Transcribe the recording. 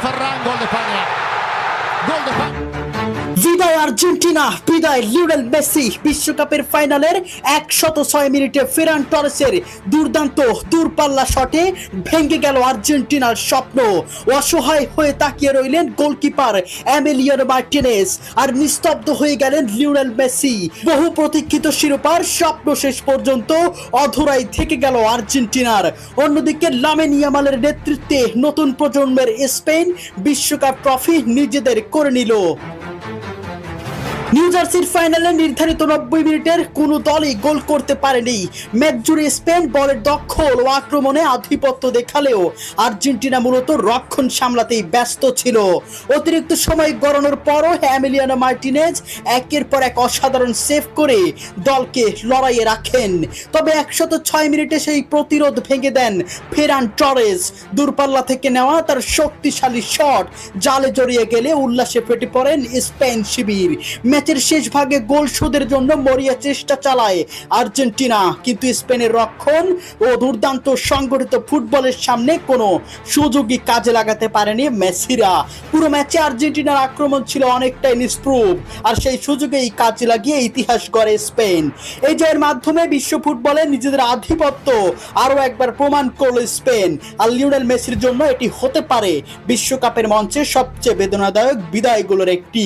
Ferran, gol de España. Gol de España. বিদায় Argentina, বিদায় Lionel Messi. বিশ্বকাপের ফাইনালের 106 মিনিটে ফেরান টরেসের দুর্দান্ত দূরপাল্লা শটে ভেঙে গেল আর্জেন্টিনার স্বপ্ন। অসহায় হয়ে তাকিয়ে রইলেন গোলকিপার এমিলিয়ানো মার্টিনেজ, আর নিস্তব্ধ হয়ে গেলেন লিওনেল মেসি। বহু প্রতীক্ষিত শিরোপার স্বপ্ন শেষ পর্যন্ত অধরাই থেকে গেল আর্জেন্টিনার। অন্যদিকে লামিন ইয়ামালের নেতৃত্বে নতুন প্রজন্মের স্পেন বিশ্বকাপ ট্রফি নিজেদের করে নিল। নিউ জার্সির ফাইনালে নির্ধারিত 90 মিনিটের কোনো দলই গোল করতে পারেনি। ম্যাচ জুড়ে স্পেন বলের দখল ও আক্রমণে আধিপত্য দেখালেও আর্জেন্টিনা মূলত রক্ষণ সামলাতেই ব্যস্ত ছিল। অতিরিক্ত সময় গড়ানোর পরও এমিলিয়ানো মার্টিনেজ একের পর এক অসাধারণ সেভ করে দলকে লড়াইয়ে রাখেন। তবে 106 মিনিটে সেই প্রতিরোধ ভেঙে দেন ফেরান টরেস। দূরপাল্লা থেকে নেওয়া তার শক্তিশালী শট জালে জড়িয়ে গেলে উল্লাসে ফেটে পড়েন স্পেন শিবির। ম্যাচের শেষ ভাগে গোল শোধের জন্য মরিয়া চেষ্টা চালায় আর্জেন্টিনা, কিন্তু স্পেনের রক্ষণ ও দুর্দান্ত সংগঠিত ফুটবলের সামনে কোনো সুযোগই কাজে লাগাতে পারেনি মেসিরা। পুরো ম্যাচে আর্জেন্টিনার আক্রমণ ছিল অনেকটাই নিষ্প্রভ, আর সেই সুযোগেই কাজে লাগিয়ে ইতিহাস গড়ে স্পেন। এই জয়ের মাধ্যমে বিশ্ব ফুটবলে নিজেদের আধিপত্য আরও একবার প্রমাণ করল স্পেন। আর লিওনেল মেসির জন্য এটি হতে পারে বিশ্বকাপের মঞ্চে সবচেয়ে বেদনাদায়ক বিদায়গুলোর একটি।